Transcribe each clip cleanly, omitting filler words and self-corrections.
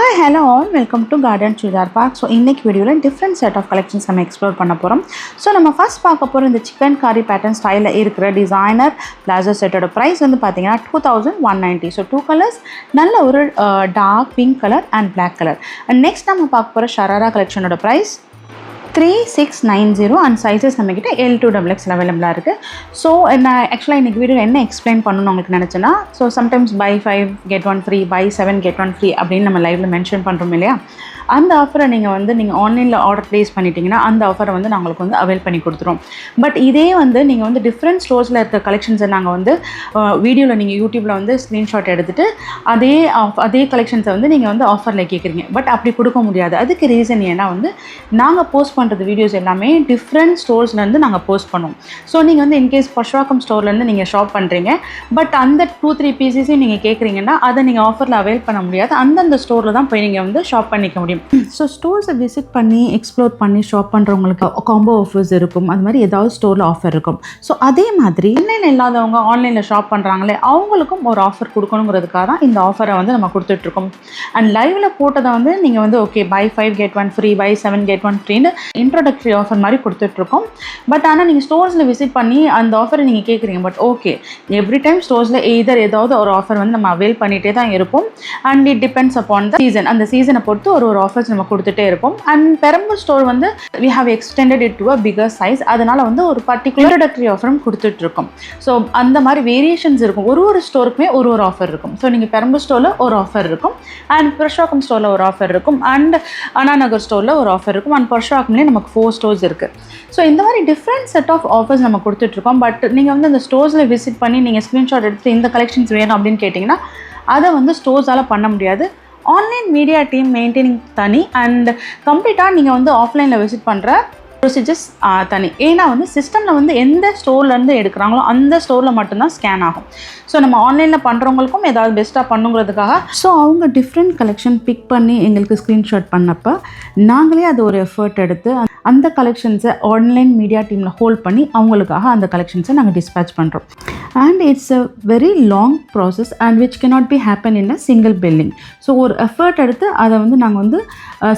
Hi, hello all, welcome to Garden Chudar Park. So இன்னைக்கு வீடியோல different set of collections நம்ம explore பண்ண போறோம். So நம்ம ஃபர்ஸ்ட் பார்க்க போற இந்த சிக்கன் காரி பேட்டர்ன் ஸ்டைல்ல இருக்கிற டிசைனர் பிளாசோ செட்டோட பிரைஸ் வந்து பாத்தீங்கன்னா 2190. So two colors, நல்ல ஒரு dark pink colour and black colour. And next நம்ம பார்க்க போற ஷராரா கலெக்ஷனோட பிரைஸ் 3690 and sizes நம்மகிட்ட L2XX அவைலபிளாக இருக்குது. ஸோ நான் ஆக்சுவலாக இன்றைக்கி வீடியோவில் என்ன எக்ஸ்பிளைன் பண்ணணும்னு உங்களுக்கு நினச்சேன்னா, so sometimes buy 5 get 1 free, buy 7 get 1 free அப்படின்னு நம்ம லைவில் மென்ஷன் பண்ணுறோம் இல்லையா, அந்த ஆஃபரை நீங்கள் ஆன்லைனில் ஆர்டர் ப்ளேஸ் பண்ணிட்டீங்கன்னா அந்த ஆஃபரை வந்து நான் உங்களுக்கு வந்து அவைல் பண்ணி கொடுத்துருவோம். பட் இதே வந்து நீங்கள் வந்து டிஃப்ரெண்ட் ஸ்டோர்ஸில் இருக்க கலெக்ஷன்ஸை நாங்கள் வந்து வீடியோவில் நீங்கள் யூடியூப்பில் வந்து ஸ்க்ரீன்ஷாட் எடுத்துகிட்டு அதே கலெக்ஷன்ஸை வந்து நீங்கள் வந்து ஆஃபரில் கேட்குறீங்க. பட் அப்படி கொடுக்க முடியாது. அதுக்கு ரீசன் ஏன்னா வந்து நாங்கள் போஸ்ட் பண்ணுறது வீடியோஸ் எல்லாமே டிஃப்ரெண்ட் ஸ்டோர்ஸ்லேருந்து நாங்கள் போஸ்ட் பண்ணுவோம். ஸோ நீங்கள் வந்து இன்கேஸ் பஷ்வாக்கம் ஸ்டோர்லேருந்து நீங்கள் ஷாப் பண்ணுறீங்க, பட் அந்த 2-3 பீசஸையும் நீங்கள் கேட்குறீங்கன்னா அதை நீங்கள் ஆஃபரில் அவைல் பண்ண முடியாது. அந்தந்த ஸ்டோரில் தான் போய் நீங்கள் வந்து ஷாப் பண்ணிக்க முடியும். ஸோ ஸ்டோர்ஸை விசிட் பண்ணி எக்ஸ்ப்ளோர் பண்ணி ஷாப் பண்ணுறவங்களுக்கு காம்போ ஆஃபர்ஸ் இருக்கும், அது மாதிரி ஏதாவது ஸ்டோரில் ஆஃபர் இருக்கும். ஸோ அதே மாதிரி ஆன்லைனில் இல்லாதவங்க ஆன்லைனில் ஷாப் பண்ணுறாங்களே அவங்களுக்கும் ஒரு ஆஃபர் கொடுக்கணுங்கிறதுக்காக தான் இந்த ஆஃபரை வந்து நம்ம கொடுத்துட்ருக்கோம். அண்ட் லைவில் போட்டதை வந்து நீங்கள் வந்து okay buy 5 get 1 free, buy 7 get 1 ஃப்ரீன்னு இன்ட்ரோடக்டரி ஆஃபர் மாதிரி கொடுத்துட்ருக்கோம். பட் ஆனால் நீங்கள் ஸ்டோர்ஸில் விசிட் பண்ணி அந்த ஆஃபரை நீங்கள் கேட்குறீங்க. பட் ஓகே, எவ்ரி டைம் ஸ்டோர்ஸில் ஏதாவது ஒரு ஆஃபர் வந்து நம்ம அவைல் பண்ணிகிட்டே தான் இருப்போம். And it depends upon the season. அந்த சீசனை பொறுத்து ஒரு ஆஃபர்ஸ் நம்ம கொடுத்துட்டே இருப்போம். அண்ட் பெரம்பூர் ஸ்டோர் வந்து we have extended it to a bigger size. அதனால் வந்து ஒரு பர்டிகுலர் இன்ட்ரோடக்டரி ஆஃபரும் கொடுத்துட்ருக்கோம். ஸோ அந்த மாதிரி வேரியேஷன்ஸ் இருக்கும். ஒரு ஸ்டோருக்குமே ஒரு ஆஃபர் இருக்கும். ஸோ நீங்கள் பெரம்பூர் ஸ்டோரில் ஒரு ஆஃபர் இருக்கும், அண்ட் பர்ஷாக்கம் ஸ்டோரில் ஒரு ஆஃபர் இருக்கும், அண்ட் அண்ணாநகர் ஸ்டோரில் ஒரு ஆஃபர் இருக்கும், அண்ட் பர்ஷாக்கம்லேயே நமக்கு 4 ஸ்டோர்ஸ் இருக்குது. ஸோ இந்த மாதிரி டிஃப்ரெண்ட் செட் ஆஃப் ஆஃபர்ஸ் நம்ம கொடுத்துட்ருக்கோம். பட் நீங்கள் வந்து அந்த ஸ்டோர்ஸில் விசிட் பண்ணி நீங்கள் ஸ்க்ரீன்ஷாட் எடுத்து இந்த கலெக்ஷன்ஸ் வேணும் அப்படின்னு கேட்டிங்கன்னா அதை வந்து ஸ்டோர்ஸால் பண்ண முடியாது. ஆன்லைன் மீடியா டீம் மெயின்டைனிங் தனி, அண்ட் கம்ப்ளீட்டாக நீங்கள் வந்து ஆஃப்லைனில் விசிட் பண்ணுற ப்ரொசீஜர்ஸ் தனி. ஏன்னா வந்து சிஸ்டமில் வந்து எந்த ஸ்டோர்லேருந்து எடுக்கிறாங்களோ அந்த ஸ்டோரில் மட்டும்தான் ஸ்கேன் ஆகும். ஸோ நம்ம ஆன்லைனில் பண்ணுறவங்களுக்கும் ஏதாவது பெஸ்ட்டாக பண்ணுங்கிறதுக்காக ஸோ அவங்க டிஃப்ரெண்ட் கலெக்ஷன் பிக் பண்ணி எங்களுக்கு ஸ்க்ரீன்ஷாட் பண்ணப்போ நாங்களே அது ஒரு எஃபர்ட் எடுத்து அந்த கலெக்ஷன்ஸை ஆன்லைன் மீடியா டீமில் ஹோல்ட் பண்ணி அவங்களுக்காக அந்த கலெக்ஷன்ஸை நாங்கள் டிஸ்பேச் பண்ணுறோம். And it's a very long process and which cannot be happen in a single billing. So ஒரு எஃபர்ட் எடுத்து அதை வந்து நாங்கள் வந்து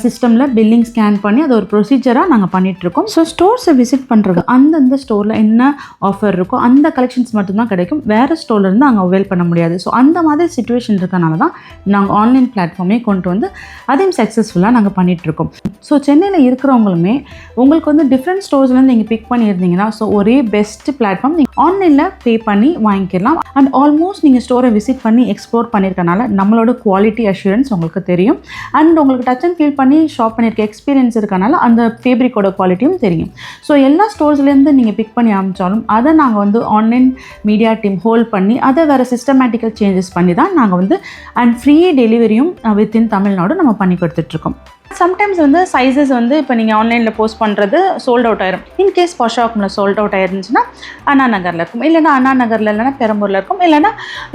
சிஸ்டமில் பில்லிங் ஸ்கேன் பண்ணி அதை ஒரு ப்ரொசீஜராக நாங்கள் பண்ணிகிட்ருக்கோம். ஸோ ஸ்டோர்ஸை விசிட் பண்ணுறது அந்தந்த ஸ்டோரில் என்ன ஆஃபர் இருக்கோ அந்த கலெக்ஷன்ஸ் மட்டும்தான் கிடைக்கும். வேறு ஸ்டோர்லேருந்து அங்கே அவைல் பண்ண முடியாது. ஸோ அந்த மாதிரி சிச்சுவேஷன் இருக்கனால தான் நாங்கள் ஆன்லைன் பிளாட்ஃபார்மே கொண்டு வந்து அதையும் சக்ஸஸ்ஃபுல்லாக நாங்கள் பண்ணிகிட்ருக்கோம். ஸோ சென்னையில் இருக்கிறவங்களுமே உங்களுக்கு வந்து டிஃப்ரெண்ட் ஸ்டோர்ஸ்லேருந்து நீங்கள் பிக் பண்ணியிருந்தீங்கன்னா ஸோ ஒரே பெஸ்ட் பிளாட்ஃபார்ம் நீங்கள் ஆன்லைனில் பே பண்ணி வாங்கிக்கலாம். அண்ட் ஆல்மோஸ்ட் நீங்கள் ஸ்டோரை விசிட் பண்ணி எக்ஸ்ப்ளோர் பண்ணியிருக்கனால நம்மளோட குவாலிட்டி அஷூரன்ஸ் உங்களுக்கு தெரியும். அண்ட் உங்களுக்கு டச் அண்ட் ஃபீல் பண்ணி ஷாப் பண்ணியிருக்க எக்ஸ்பீரியன்ஸ் இருக்கனால அந்த ஃபேப்ரிக்கோட குவாலிட்டியும் தெரியும். ஸோ எல்லா ஸ்டோர்ஸ்லேருந்து நீங்கள் பிக் பண்ணி அமைச்சாலும் அதை நாங்கள் வந்து ஆன்லைன் மீடியா டீம் ஹோல்ட் பண்ணி அதை வேறு சிஸ்டமேட்டிக்கல் சேஞ்சஸ் பண்ணி தான் நாங்கள் வந்து அண்ட் ஃப்ரீ டெலிவரியும் வித்தின் தமிழ்நாடு நம்ம பண்ணி கொடுத்துட்ருக்கோம். சம்டைம்ஸ் வந்து சைஸஸ் வந்து இப்போ நீங்கள் ஆன்லைனில் போஸ்ட் பண்ணுறது சோல்ட் அவுட் ஆயிரும். இன்கேஸ் பர்ஷாக்கமில் சோல்ட் அவுட் ஆயிருந்துச்சுன்னா அண்ணா நகரில் இருக்கும், இல்லைனா அண்ணா நகரில் இல்லைனா பெரம்பூரில் இருக்கும், இல்லைனா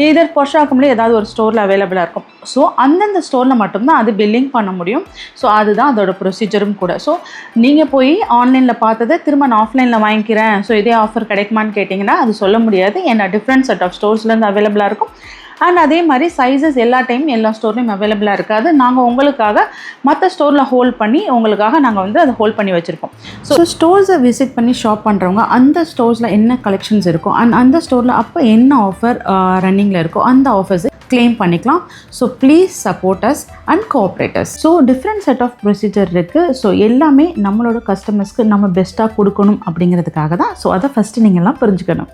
இதர் பர்ஷாக்கமில் ஏதாவது ஒரு ஸ்டோரில் அவைலபிளாக இருக்கும். ஸோ அந்தந்த ஸ்டோரில் மட்டும்தான் அது பில்லிங் பண்ண முடியும். ஸோ அதுதான் அதோட ப்ரொசீஜரும் கூட. ஸோ நீங்கள் போய் ஆன்லைனில் பார்த்ததை திரும்ப நான் ஆஃப்லைனில் வாங்கிக்கிறேன், ஸோ இதே ஆஃபர் கிடைக்குமான்னு கேட்டிங்கன்னா அது சொல்ல முடியாது. ஏன்னா டிஃப்ரெண்ட் செட் ஆஃப் ஸ்டோர்ஸ்லேருந்து அவைலபிளாக இருக்கும். அண்ட் அதே மாதிரி சைஸஸ் எல்லா டைமும் எல்லா ஸ்டோர்லையும் அவைலபிளாக இருக்காது. நாங்கள் உங்களுக்காக மற்ற ஸ்டோரில் ஹோல்ட் பண்ணி உங்களுக்காக நாங்கள் வந்து அதை ஹோல்ட் பண்ணி வச்சுருப்போம். ஸோ ஸ்டோர்ஸை விசிட் பண்ணி ஷாப் பண்ணுறவங்க அந்த ஸ்டோர்ஸில் என்ன கலெக்ஷன்ஸ் இருக்கோ அண்ட் அந்த ஸ்டோரில் அப்போ என்ன ஆஃபர் ரன்னிங்கில் இருக்கோ அந்த ஆஃபர்ஸை கிளைம் பண்ணிக்கலாம். So please support us and cooperate us. So different set of procedure இருக்குது. ஸோ எல்லாமே நம்மளோட கஸ்டமர்ஸ்க்கு நம்ம பெஸ்ட்டாக கொடுக்கணும் அப்படிங்கிறதுக்காக தான். ஸோ அதை ஃபஸ்ட்டு நீங்கள்லாம் புரிஞ்சுக்கணும்.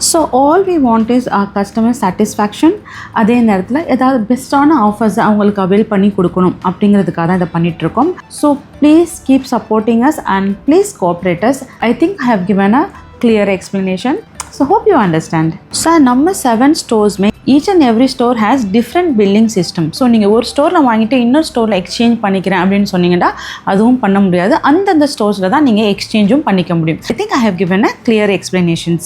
So all we want is customer satisfaction. அதே நேரத்தில் ஏதாவது பெஸ்ட்டான ஆஃபர்ஸை அவங்களுக்கு அவைல் பண்ணி கொடுக்கணும் அப்படிங்கிறதுக்காக தான் இதை பண்ணிகிட்ருக்கோம். So please keep supporting us and please cooperate us. I think I have given a clear explanation. So hope you understand. Sir, நம்ம 7 ஸ்டோர்ஸ்மே each and every store has different billing system. So நீங்கள் ஒரு ஸ்டோரில் வாங்கிட்டு இன்னொரு ஸ்டோரில் exchange பண்ணிக்கிறேன் அப்படின்னு சொன்னீங்கன்னா அதுவும் பண்ண முடியாது. அந்தந்த ஸ்டோர்ஸில் தான் நீங்கள் எக்ஸ்சேஞ்சும் பண்ணிக்க முடியும். I think I have given a clear explanations.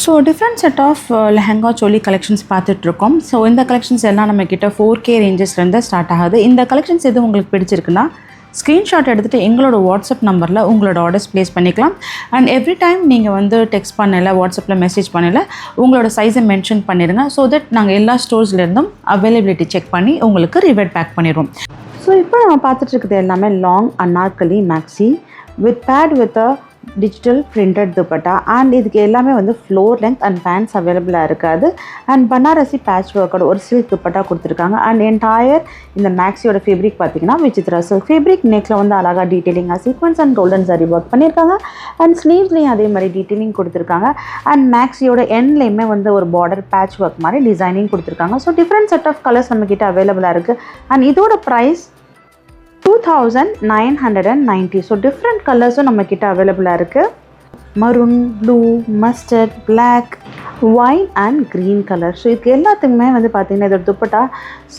So different set of lehenga choli collections பார்த்துட்ருக்கோம். ஸோ இந்த கலெக்ஷன்ஸ் எல்லாம் நம்மக்கிட்ட 4K ரேஞ்சஸ்லேருந்து ஸ்டார்ட் ஆகுது. இந்த கலெக்ஷன்ஸ் எதுவும் உங்களுக்கு பிடிச்சிருக்குன்னா ஸ்க்ரீன்ஷாட் எடுத்துகிட்டு எங்களோட வாட்ஸ்அப் நம்பரில் உங்களோட ஆர்டர்ஸ் ப்ளேஸ் பண்ணிக்கலாம். அண்ட் எவ்ரி டைம் நீங்கள் வந்து டெக்ஸ்ட் பண்ணல, வாட்ஸ்அப்பில் மெசேஜ் பண்ணல, உங்களோட சைஸை மென்ஷன் பண்ணிடுங்க. ஸோ தட் நாங்கள் எல்லா ஸ்டோர்ஸ்லேருந்தும் அவைலபிலிட்டி செக் பண்ணி உங்களுக்கு ரிவர்ட் பேக் பண்ணிடுவோம். ஸோ இப்போ நம்ம பார்த்துட்டு இருக்கிறது எல்லாமே long anarkali maxi with paired with a digital printed dupatta. And இதுக்கு எல்லாமே வந்து ஃப்ளோர் லென்த் அண்ட் பேண்ட்ஸ் அவைலபிளாக இருக்காது. அண்ட் பனாரசி பேட்ச் ஒர்க்கோட ஒரு சில்க் துப்பட்டா கொடுத்துருக்காங்க. அண்ட் என்டையர் இந்த மேக்ஸியோட ஃபேப்ரிக் பார்த்தீங்கன்னா விசித்ரா சில்க் ஃபேப்ரிக். நெக்கில் வந்து அழகாக டீட்டெயிலிங்காக sequins and golden zari work பண்ணியிருக்காங்க. அண்ட் ஸ்லீவ்ஸ்லேயும் அதே மாதிரி டீட்டெயிலிங் கொடுத்துருக்காங்க. அண்ட் மேக்ஸியோட எண்ட்லேயுமே வந்து ஒரு பார்டர் பேட்ச் ஒர்க் மாதிரி டிசைனிங் கொடுத்துருக்காங்க. So different set of colours நம்மக்கிட்ட அவைலபிளாக இருக்குது. அண்ட் இதோட ப்ரைஸ் 2990. ஸோ டிஃப்ரெண்ட் கலர்ஸும் நம்மக்கிட்ட அவைலபிளாக இருக்குது. Maroon, blue, mustard, black, wine and green colour. So இதுக்கு எல்லாத்துக்குமே வந்து பார்த்திங்கன்னா இதோட துப்பட்டா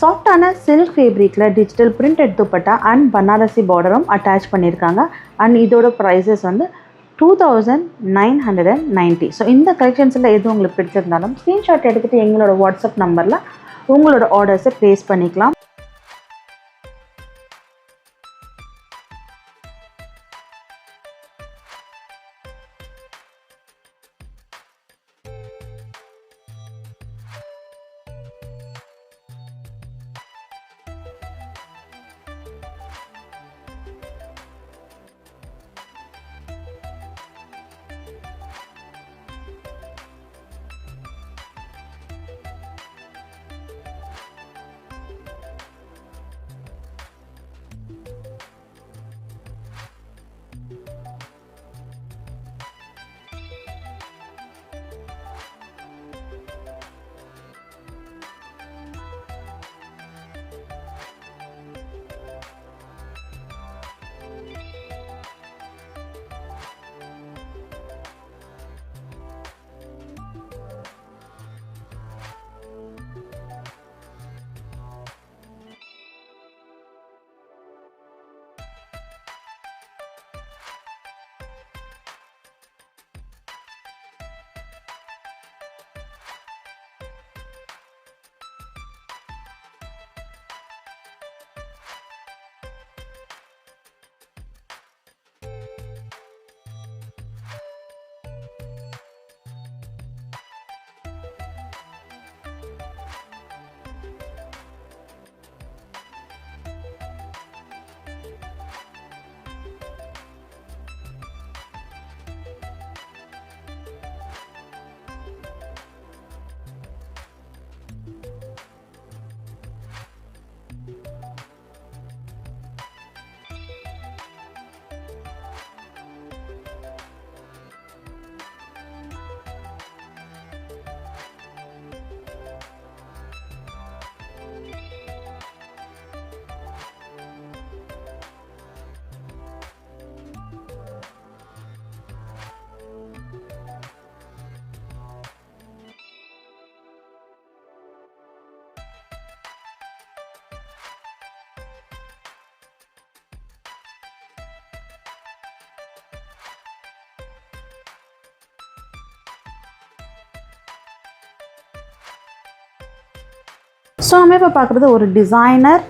சாஃப்டான சில்க் ஃபேப்ரிக்கில் digital printed dupatta and Banarasi பார்டரும் அட்டாச் பண்ணியிருக்காங்க. அண்ட் இதோட ப்ரைஸஸ் வந்து 2990. ஸோ இந்த கலெக்ஷன்ஸில் எது உங்களுக்கு பிடிச்சிருந்தாலும் ஸ்க்ரீன்ஷாட் எடுத்துகிட்டு எங்களோட வாட்ஸ்அப் நம்பரில் உங்களோட ஆர்டர்ஸை ப்ளேஸ் பண்ணிக்கலாம். ஸோ நம்ம இப்போ பார்க்குறது ஒரு designer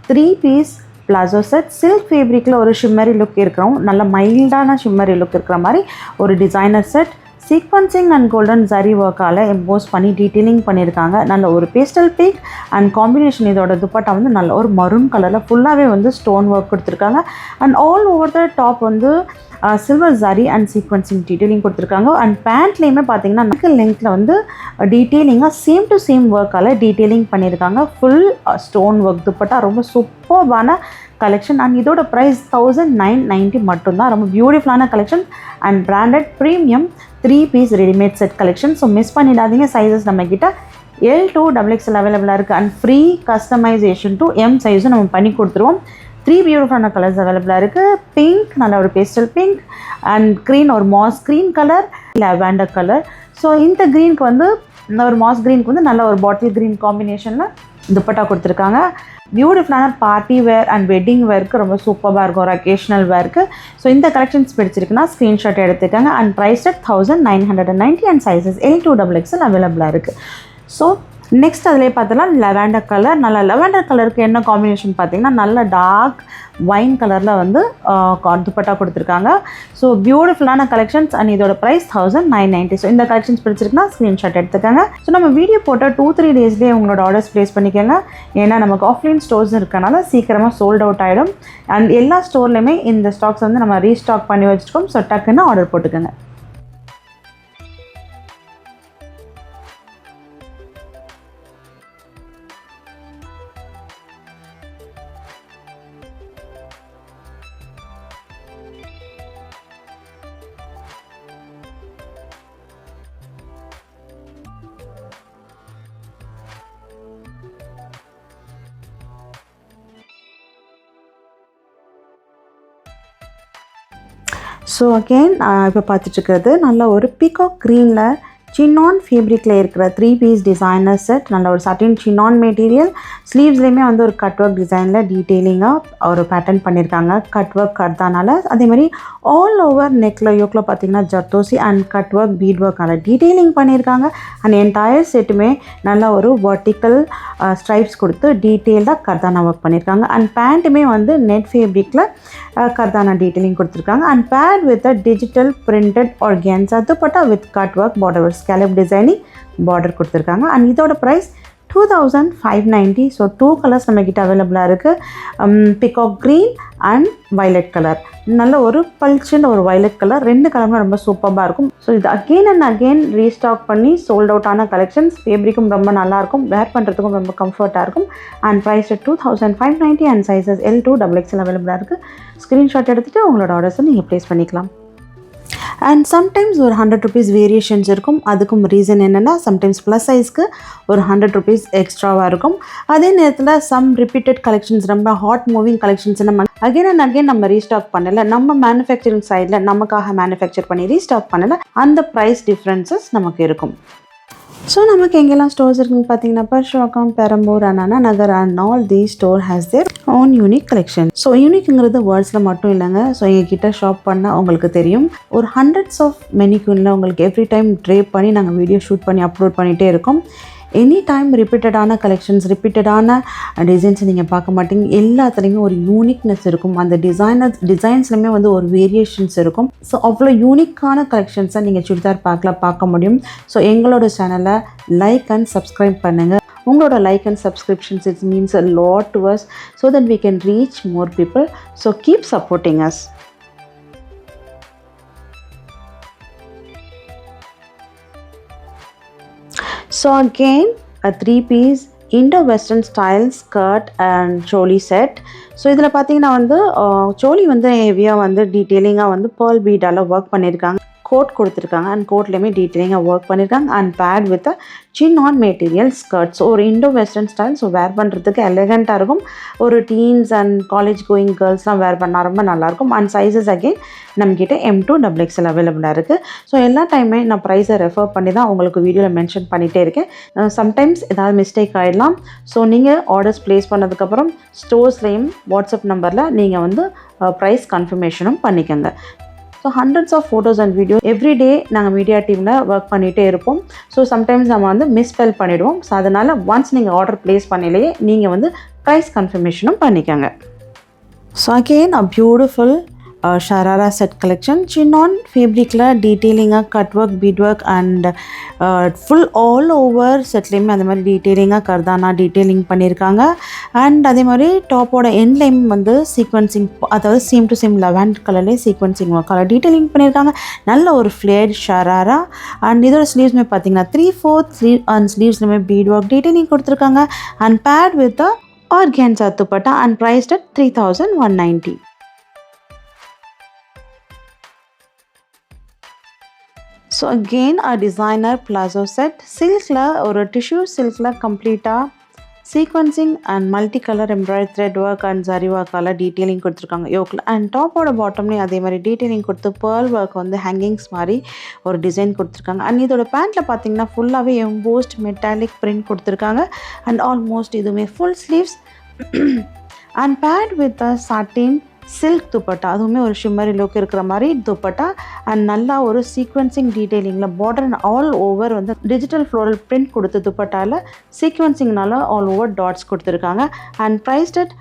3 piece palazzo set silk ஃபேப்ரிக்கில் ஒரு ஷிம்மரி லுக் இருக்கிறோம். நல்ல மைல்டான ஷிம்மரி லுக் இருக்கிற மாதிரி ஒரு designer set. Sequencing and golden zari ஒர்க்கால் எம்போஸ் பண்ணி டீட்டெயிலிங் பண்ணியிருக்காங்க. நல்ல ஒரு பேஸ்டல் பிங்க் அண்ட் காம்பினேஷன். இதோட துப்பட்டா வந்து நல்ல ஒரு மரூன் கலரில் ஃபுல்லாகவே வந்து ஸ்டோன் ஒர்க் கொடுத்துருக்காங்க. And all over the top வந்து silver zari and sequencing detailing கொடுத்துருக்காங்க. அண்ட் பேண்ட்லேயுமே பார்த்தீங்கன்னா நெக் லெங்க்த்தில் வந்து டீட்டெயிலிங்காக சேம் டு சேம் ஒர்க்கால் டீட்டெயிலிங் பண்ணியிருக்காங்க. ஃபுல் ஸ்டோன் ஒர்க் துப்பட்டா ரொம்ப சூப்பர்பான கலெக்ஷன். அண்ட் இதோட ப்ரைஸ் 1990 மட்டும்தான். ரொம்ப பியூட்டிஃபுல்லான collection and branded premium 3 piece readymade set collection. So miss பண்ணிடாதீங்க. சைஸஸ் நம்மக்கிட்ட L to XXL அவைலபிளாக இருக்குது. And free customization to M சைஸும் நம்ம பண்ணி கொடுத்துருவோம். 3 பியூட்டிஃபுல்லான கலர்ஸ் அவைலபிளாக இருக்குது. பிங்க், நல்ல ஒரு பேஸ்டல் பிங்க், அண்ட் க்ரீன் ஒரு mass green colour, lavender colour. So இந்த க்ரீனுக்கு வந்து ஒரு மாஸ் க்ரீனுக்கு வந்து நல்ல ஒரு பாட்டில் க்ரீன் காம்பினேஷனில் துப்பட்டா கொடுத்துருக்காங்க. பியூட்டிஃபுல்லான பார்ட்டி வேர் அண்ட் வெட்டிங் வேருக்கு ரொம்ப சூப்பராக இருக்கும். ஒரு அக்கேஷனல் வேருக்கு. ஸோ இந்த கலெக்ஷன்ஸ் பிடிச்சிருக்குன்னா ஸ்க்ரீன்ஷாட் எடுத்துக்கோங்க. And price at 1990 and sizes L to XXL அவைலபிளாக இருக்குது. ஸோ நெக்ஸ்ட் அதிலே பார்த்தலாம் லெவெண்டர் கலர். நல்ல லெவெண்டர் கலருக்கு என்ன காம்பினேஷன் பார்த்தீங்கன்னா நல்ல டார்க் வைன் கலரில் வந்து துப்பட்டா கொடுத்துருக்காங்க. ஸோ பியூட்டிஃபுல்லான கலெக்ஷன்ஸ் அண்ட் இதோட ப்ரைஸ் 1990. ஸோ இந்த கலெக்ஷன்ஸ் பிடிச்சிருக்குன்னா ஸ்க்ரீன்ஷாட் எடுத்துக்கோங்க. ஸோ நம்ம வீடியோ போட்ட 2-3 டேஸ்லேயே உங்களோட ஆர்டர்ஸ் ப்ளேஸ் பண்ணிக்கோங்க. ஏன்னா நமக்கு ஆஃப்லைன் ஸ்டோர்ஸ் இருக்கனால சீக்கிரமாக சோல்ட் அவுட் ஆகிடும். அண்ட் எல்லா ஸ்டோர்லையுமே இந்த ஸ்டாக்ஸ் வந்து நம்ம ரீஸ்டாக் பண்ணி வச்சுருக்கோம். ஸோ டக்குன்னு ஆர்டர் போட்டுக்கோங்க. ஸோ அகெயின் இப்போ பார்த்துட்ருக்கிறது நல்ல ஒரு பீகாக் க்ரீனில் சின்னான் ஃபேப்ரிக்கில் இருக்கிற 3 பீஸ் டிசைனர் செட். நல்ல ஒரு சட்டின் சின்னான் மெட்டீரியல். ஸ்லீவ்ஸ்லேயுமே வந்து ஒரு கட் ஒர்க் டிசைனில் டீட்டெயிலிங்காக ஒரு பேட்டர்ன் பண்ணியிருக்காங்க. கட் ஒர்க் கர்தானால அதேமாதிரி ஆல் ஓவர் நெக்கில் யோக்கில் பார்த்திங்கன்னா zardozi and cut work bead ஒர்க்கான டீட்டெயிலிங் பண்ணியிருக்காங்க. அண்ட் என்டையர் செட்டுமே நல்ல ஒரு வர்டிக்கல் ஸ்ட்ரைப்ஸ் கொடுத்து டீட்டெயில்டாக கர்தானா ஒர்க் பண்ணியிருக்காங்க. அண்ட் பேண்ட்டுமே வந்து நெட் ஃபேப்ரிக்கில் கர்தானா டீட்டெயிலிங் கொடுத்துருக்காங்க. And paired with a digital printed organza dupatta with cut work border scallop designing border கொடுத்துருக்காங்க. அண்ட் இதோட ப்ரைஸ் 2590. ஸோ 2 கலர்ஸ் நம்மக்கிட்ட அவைலபிளாக இருக்குது. Peacock green and violet colour. நல்ல ஒரு பல்ச்சுன்னு ஒரு வைலட் கலர். 2 கலருமே ரொம்ப சூப்பராக இருக்கும். ஸோ இது அகெயின் அண்ட் அகெயின் ரீஸ்டாக் பண்ணி சோல்ட் அவுட் ஆன கலெக்ஷன்ஸ். ஃபேப்ரிக்கும் ரொம்ப நல்லாயிருக்கும், வேர் பண்ணுறதுக்கும் ரொம்ப கம்ஃபர்ட்டாக இருக்கும். And price 2590 and sizes L2 XXL அவைலபிளாக இருக்குது. ஸ்க்ரீன்ஷாட் எடுத்துகிட்டு உங்களோட ஆர்டர்ஸை நீங்கள் ப்ளேஸ் பண்ணிக்கலாம். அண்ட் சம்டைம்ஸ் ஒரு 100 rupees வேரியேஷன்ஸ் இருக்கும். அதுக்கும் ரீசன் என்னென்னா சம்டைம்ஸ் ப்ளஸ் சைஸ்க்கு ஒரு 100 rupees எக்ஸ்ட்ராவாக இருக்கும். அதே நேரத்தில் சம் ரிப்பீட்டட் கலெக்ஷன்ஸ் ரொம்ப ஹாட் மூவிங் கலெக்ஷன்ஸ் நம்ம அகெயின் அண்ட் அகெயின் நம்ம ரீஸ்டாக் பண்ணலை. நம்ம மேனுஃபேக்சரிங் சைடில் நமக்காக மேனுஃபேக்சர் பண்ணி ரீஸ்டாக் பண்ணலை. அந்த ப்ரைஸ் டிஃப்ரென்சஸ் நமக்கு இருக்கும். ஸோ நமக்கு எங்கெல்லாம் ஸ்டோர்ஸ் இருக்குன்னு பார்த்தீங்கன்னா Purasawalkam, Perambur, Anna Nagar and all the store has their own unique collection. So யூனிக்ங்கிறது வேர்ட்ஸில் மட்டும் இல்லைங்க. ஸோ எங்ககிட்ட ஷாப் பண்ணால் உங்களுக்கு தெரியும். ஒரு ஹண்ட்ரட்ஸ் ஆஃப் மெனிக்யூனில் உங்களுக்கு எவ்ரி டைம் ட்ரேப் பண்ணி நாங்கள் வீடியோ ஷூட் பண்ணி அப்லோட் பண்ணிகிட்டே இருக்கோம். எனி டைம் ரிப்பீட்டடான கலெக்ஷன்ஸ், ரிப்பீட்டடான டிசைன்ஸ் நீங்கள் பார்க்க மாட்டீங்க. எல்லாத்துலேயுமே ஒரு யூனிக்னஸ் இருக்கும். அந்த டிசைன்ஸ்லையுமே வந்து ஒரு வேரியேஷன்ஸ் இருக்கும். ஸோ அவ்வளோ யூனிக்கான கலெக்ஷன்ஸை நீங்கள் சுடிதார் பார்க்க முடியும். ஸோ எங்களோட சேனலை லைக் அண்ட் சப்ஸ்கிரைப் பண்ணுங்கள். உங்களோட like and subscriptions it means a lot to us so that we can reach more people. So keep supporting us. So again a 3-piece Indo-Western style skirt and choli set. So இதில் பார்த்தீங்கன்னா வந்து சோலி வந்து ஹெவியாக வந்து டீட்டெயிலிங்காக வந்து pearl பீடால் work பண்ணியிருக்காங்க. கோட் கொடுத்துருக்காங்க அண்ட் கோட்லேயுமே டீட்டெயிலிங்காக ஒர்க் பண்ணியிருக்காங்க. And paired with chinon material skirt. So ஒரு Indo western style. So wear பண்ணுறதுக்கு எலகண்ட்டாக இருக்கும். ஒரு டீன்ஸ் அண்ட் காலேஜ் கோயிங் கேர்ள்ஸ்லாம் வேர் பண்ணால் ரொம்ப நல்லாயிருக்கும். அண்ட் சைஸஸ் அகெயின் நம்மக்கிட்ட M2 XXL அவைலபிளாக இருக்குது. ஸோ எல்லா டைமே நான் ப்ரைஸை ரெஃபர் பண்ணி தான் உங்களுக்கு வீடியோவில் மென்ஷன் பண்ணிகிட்டே இருக்கேன். சம்டைம்ஸ் ஏதாவது மிஸ்டேக் ஆகிடலாம். ஸோ நீங்கள் ஆர்டர்ஸ் ப்ளேஸ் பண்ணதுக்கப்புறம் ஸ்டோர்ஸ்லேயும் வாட்ஸ்அப் நம்பரில் நீங்கள் வந்து ப்ரைஸ் கன்ஃபர்மேஷனும் பண்ணிக்கோங்க. So hundreds of photos and video every day நாங்கள் மீடியா டீமில் ஒர்க் பண்ணிகிட்டே இருப்போம். ஸோ சம்டைம்ஸ் நம்ம வந்து மிஸ்பெல் பண்ணிவிடுவோம். ஸோ அதனால் ஒன்ஸ் நீங்கள் ஆர்டர் ப்ளேஸ் பண்ணிலேயே நீங்கள் வந்து ப்ரைஸ் கன்ஃபர்மேஷனும் பண்ணிக்கோங்க. So again a beautiful sharara set collection. Chinon ஃபேப்ரிக்கில் டீட்டெயிலிங்காக cut work, bead work and full all over செட்லேயுமே அந்த மாதிரி டீட்டெயிலிங்காக கர்தானா டீட்டெயிலிங் பண்ணியிருக்காங்க. அண்ட் அதே மாதிரி டாப்போட எண்ட்லேயும் வந்து சீக்வன்சிங், அதாவது சேம் டு சேம் லெவன்ட் கலர்லேயே சீக்வன்சிங் கலர் டீட்டெயிலிங் பண்ணியிருக்காங்க. நல்ல ஒரு ஃப்ளேட் ஷராரா. அண்ட் இதோட ஸ்லீவ்ஸ்மே பார்த்தீங்கன்னா 3/4 ஸ்லீவ் அண்ட் ஸ்லீவ்ஸ்லையுமே பீட் ஒர்க் டீட்டெயிலிங் கொடுத்துருக்காங்க. And paired with organza dupatta and priced at 3190. So again a designer palazzo set. சில்கில் ஒரு டிஷ்யூ சில்கில் கம்ப்ளீட்டாக sequencing and multi colour embroidery thread work and zari ஒர்க்கால் டீட்டெயிலிங் கொடுத்துருக்காங்க யோக்கில். அண்ட் டாப்போட பாட்டம்லேயும் அதே மாதிரி டீட்டெயிலிங் கொடுத்து பேர்ல் ஒர்க் வந்து ஹேங்கிங்ஸ் மாதிரி ஒரு டிசைன் கொடுத்துருக்காங்க. அண்ட் இதோட பேண்ட்டில் பார்த்தீங்கன்னா ஃபுல்லாகவே எம்போஸ்ட் மெட்டாலிக் பிரிண்ட் கொடுத்துருக்காங்க. அண்ட் ஆல்மோஸ்ட் இதுவுமே full sleeves and paired with a satin silk dupatta, அதுவுமே ஒரு ஷிம்மரி லுக் இருக்கிற மாதிரி துப்பட்டா. அண்ட் நல்லா ஒரு சீக்வன்சிங் டீட்டெயிலிங்கில் பார்டர் அண்ட் ஆல் ஓவர் வந்து டிஜிட்டல் ஃப்ளோரல் பிரிண்ட் கொடுத்த துப்பட்டாவில் சீக்வன்சிங்னால ஆல் ஓவர் டாட்ஸ் கொடுத்துருக்காங்க. And priced at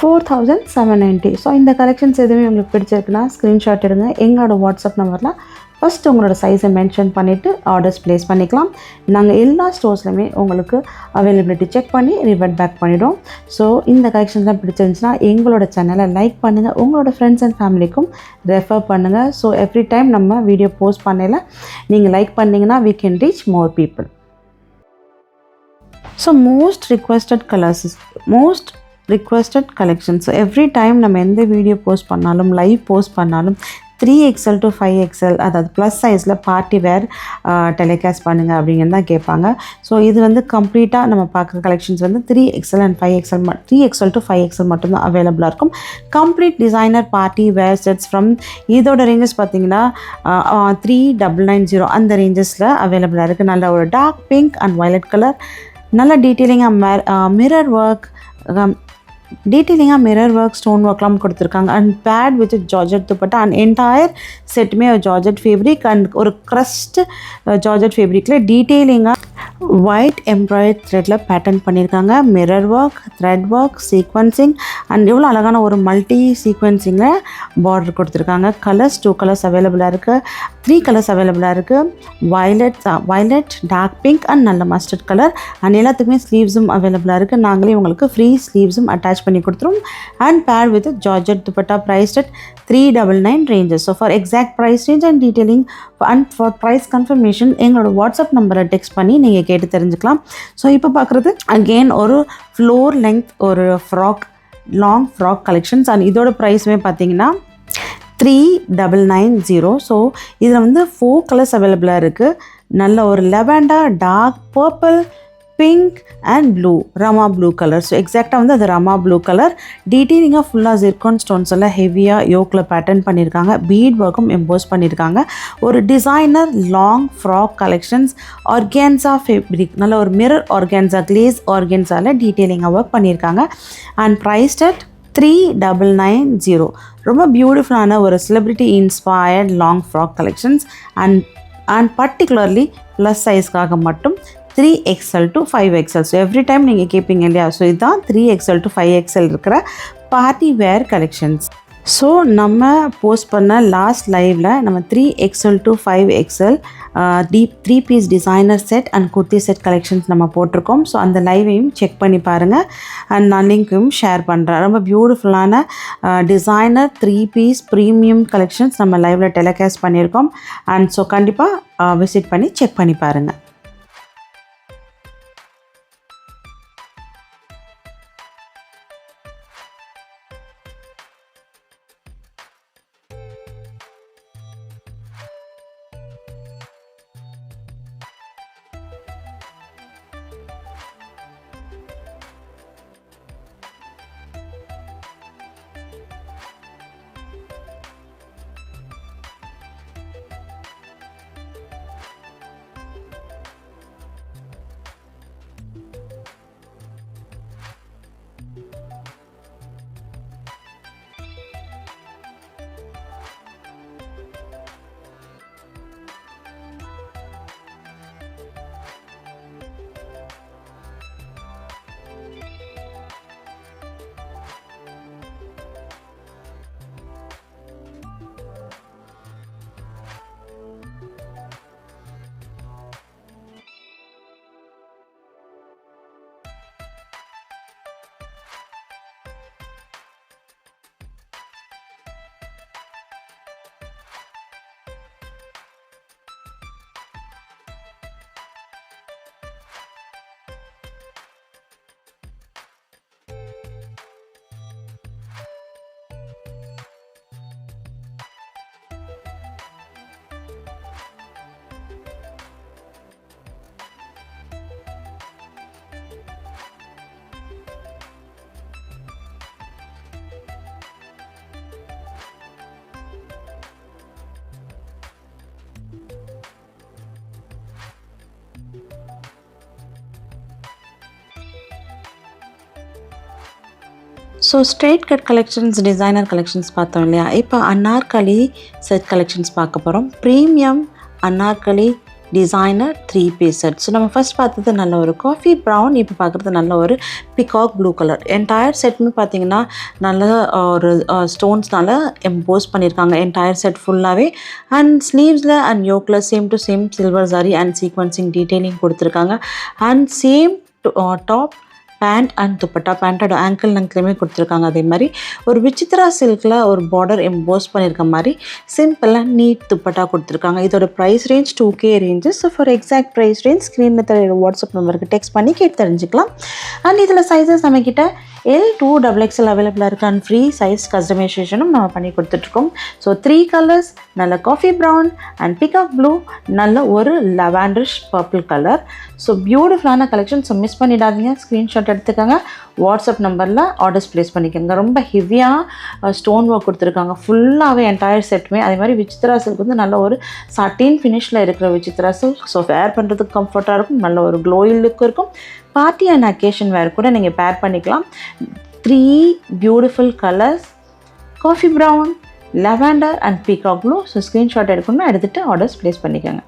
4790. ஸோ இந்த கலெக்ஷன்ஸ் எதுவுமே உங்களுக்கு பிடிச்சிருக்குன்னா ஸ்க்ரீன்ஷாட் எடுங்க. எங்களோட வாட்ஸ்அப் நம்பரில் ஃபஸ்ட்டு உங்களோட சைஸை மென்ஷன் பண்ணிவிட்டு ஆர்டர்ஸ் ப்ளேஸ் பண்ணிக்கலாம். நாங்கள் எல்லா ஸ்டோர்ஸ்லையுமே உங்களுக்கு அவைலபிலிட்டி செக் பண்ணி ரிவர்ட் பேக் பண்ணிவிடுவோம். ஸோ இந்த கலெக்ஷன்ஸ்லாம் பிடிச்சிருந்துச்சுன்னா எங்களோட சேனலை லைக் பண்ணுங்கள், உங்களோட ஃப்ரெண்ட்ஸ் அண்ட் ஃபேமிலிக்கும் ரெஃபர் பண்ணுங்கள். ஸோ எவ்ரி டைம் நம்ம வீடியோ போஸ்ட் பண்ணல நீங்கள் லைக் பண்ணிங்கன்னா we can reach more people. So most requested collections every time நம்ம எந்த வீடியோ போஸ்ட் பண்ணாலும் லைவ் போஸ்ட் பண்ணாலும் 3XL to 5XL, அதாவது ப்ளஸ் சைஸில் பார்ட்டி வேர் டெலிகாஸ்ட் பண்ணுங்கள் அப்படிங்கிறது தான் கேட்பாங்க. ஸோ இது வந்து கம்ப்ளீட்டாக நம்ம பார்க்குற கலெக்ஷன்ஸ் வந்து 3XL and 5XL 3XL to 5XL மட்டும்தான் அவைலபிளாக இருக்கும். Complete designer party wear sets from இதோட ரேஞ்சஸ் பார்த்தீங்கன்னா 3990 அந்த ரேஞ்சஸில் அவைலபிளாக இருக்குது. நல்ல ஒரு dark pink and violet colour, நல்ல டீட்டெயிலிங்காக மிரர் ஒர்க் ஸ்டோன் ஒர்க்லாம் கொடுத்துருக்காங்க. And paired with georgette dupatta and entire செட்டுமே ஜார்ஜெட் ஃபேப்ரிக் அண்ட் ஒரு க்ரஸ்ட் ஜார்ஜெட் ஃபேப்ரிக்கில் டீட்டெயிலிங்காக ஒயிட் எம்ப்ராய்டரி த்ரெட்டில் பேட்டர்ன் பண்ணியிருக்காங்க. Mirror work, thread work, sequencing and எவ்வளோ அழகான ஒரு மல்டி சீக்வன்சிங்கில் பார்டர் கொடுத்துருக்காங்க. கலர்ஸ் 2 கலர்ஸ் அவைலபிளாக இருக்குது, 3 கலர்ஸ் அவைலபிளாக இருக்குது. வயலட், டார்க் பிங்க் அண்ட் நல்ல மஸ்டர்ட் கலர். அண்ட் எல்லாத்துக்குமே ஸ்லீவ்ஸும் அவைலபிளாக இருக்குது. நாங்களே உங்களுக்கு ஃப்ரீ ஸ்லீவ்ஸும் அட்டாச் பண்ணி கொடுத்துருவோம். And pair with georgette dupatta priced at 399 ranges. So for exact price range and detailing and for price confirmation எங்களோட வாட்ஸ்அப் நம்பரை டெக்ஸ்ட் பண்ணி நீங்கள் கேட்டு தெரிஞ்சுக்கலாம். ஸோ இப்போ பார்க்குறது அகெயின் ஒரு ஃப்ளோர் லெங்த் ஒரு லாங் ஃப்ராக் கலெக்ஷன்ஸ். அண்ட் இதோட ப்ரைஸுமே பார்த்தீங்கன்னா 3990. ஸோ இதில் வந்து 4 கலர்ஸ் அவைலபிளாக இருக்குது. நல்ல ஒரு lavender, dark purple, pink and blue, rama blue colour. So எக்ஸாக்டாக வந்து அது ரமா ப்ளூ கலர். டீட்டெயிலிங்காக ஃபுல்லாக ஜிர்கான் ஸ்டோன்ஸ் எல்லாம் ஹெவியாக யோக்கில் பேட்டர்ன் பண்ணியிருக்காங்க. பீட் ஒர்க்கும் எம்போஸ் பண்ணியிருக்காங்க. ஒரு designer long frock collections, organza fabric, நல்ல ஒரு மிரர் ஆர்கான்சா, கிளேஸ் ஆர்கான்சாவில் டீட்டெயிலிங்காக ஒர்க் பண்ணியிருக்காங்க. And priced at 3990. ரொம்ப பியூட்டிஃபுல்லான ஒரு celebrity inspired long frock collections. And particularly plus சைஸ்க்காக மட்டும் 3XL to 5XL. So every time நீங்கள் கேட்பீங்க இல்லையா, ஸோ இதுதான் 3XL to 5XL இருக்கிற பார்ட்டி வேர் கலெக்ஷன்ஸ். ஸோ நம்ம போஸ்ட் பண்ண லாஸ்ட் லைவில் நம்ம 3XL to 5XL 3 piece designer set and kurti set collections நம்ம போட்டிருக்கோம். ஸோ அந்த லைவையும் செக் பண்ணி பாருங்கள். அண்ட் நான் லிங்க்கும் ஷேர் பண்ணுறேன். ரொம்ப பியூட்டிஃபுல்லான டிசைனர் 3 பீஸ் ப்ரீமியம் கலெக்ஷன்ஸ் நம்ம லைவில் டெலிகாஸ்ட் பண்ணியிருக்கோம். அண்ட் ஸோ கண்டிப்பாக விசிட் பண்ணி செக் பண்ணி பாருங்கள். So straight cut collections, designer collections பார்த்தோம் இல்லையா? இப்போ அன்னார்கலி செட் கலெக்ஷன்ஸ் பார்க்க போகிறோம். Premium anarkali designer 3 piece set. So நம்ம ஃபஸ்ட் பார்த்தது நல்ல ஒரு காஃபி ப்ரௌன், இப்போ பார்க்குறது நல்ல ஒரு பிகாக் ப்ளூ கலர். என்டையர் செட்னு பார்த்தீங்கன்னா நல்ல ஒரு ஸ்டோன்ஸ்னால எம்போஸ் பண்ணியிருக்காங்க என்டையர் செட் ஃபுல்லாகவே. அண்ட் ஸ்லீவ்ஸில் அண்ட் யோக்கில் same to same silver zari and sequencing detailing கொடுத்துருக்காங்க. And same top pant and dupatta, பேண்ட்டோட ஆங்கிள் லெங்க்லையுமே கொடுத்துருக்காங்க. அதே மாதிரி ஒரு விசித்ரா சில்கில் ஒரு பார்டர் எம்போஸ் பண்ணியிருக்க மாதிரி சிம்பிளாக நீட் துப்பட்டா கொடுத்துருக்காங்க. இதோட price range 2K ranges. So for exact price range ஸ்க்ரீனில் தெரிய வாட்ஸ்அப் நம்பருக்கு டெக்ஸ்ட் பண்ணி கேட்டு தெரிஞ்சுக்கலாம். அண்ட் இதில் சைஸஸ் நம்மக்கிட்ட L, 2, XXL அவைலபிளாக இருக்குது. அண்ட் ஃப்ரீ சைஸ் கஸ்டமைசேஷனும் நம்ம பண்ணி கொடுத்துட்ருக்கோம். ஸோ 3 கலர்ஸ், நல்ல coffee brown and peacock blue, நல்ல ஒரு லெவாண்டரிஷ் பர்பிள் கலர். ஸோ பியூட்டிஃபுல்லான கலெக்ஷன். ஸோ மிஸ் பண்ணிடாதீங்க, ஸ்க்ரீன்ஷாட் எடுத்துக்கோங்க, வாட்ஸ்அப் நம்பரில் ஆர்டர்ஸ் ப்ளேஸ் பண்ணிக்கோங்க. ரொம்ப ஹெவியாக ஸ்டோன் ஒர்க் கொடுத்துருக்காங்க ஃபுல்லாகவே என்டையர் செட்டுமே. அதே மாதிரி விசித்ரா சில்க் வந்து நல்ல ஒரு சட்டின் ஃபினிஷில் இருக்கிற விசித்ரா சில்க். ஸோ வேர் பண்ணுறதுக்கு கம்ஃபர்ட்டாக இருக்கும், நல்ல ஒரு க்ளோயி லுக் இருக்கும். பார்ட்டி அண்ட் அக்கேஷன் வேர் கூட நீங்கள் பேர் பண்ணிக்கலாம். 3 beautiful colours, coffee brown, lavender and peacock blue. So screenshot எடுக்கணும்னா எடுத்துகிட்டு ஆர்டர்ஸ் ப்ளேஸ் பண்ணிக்கோங்க.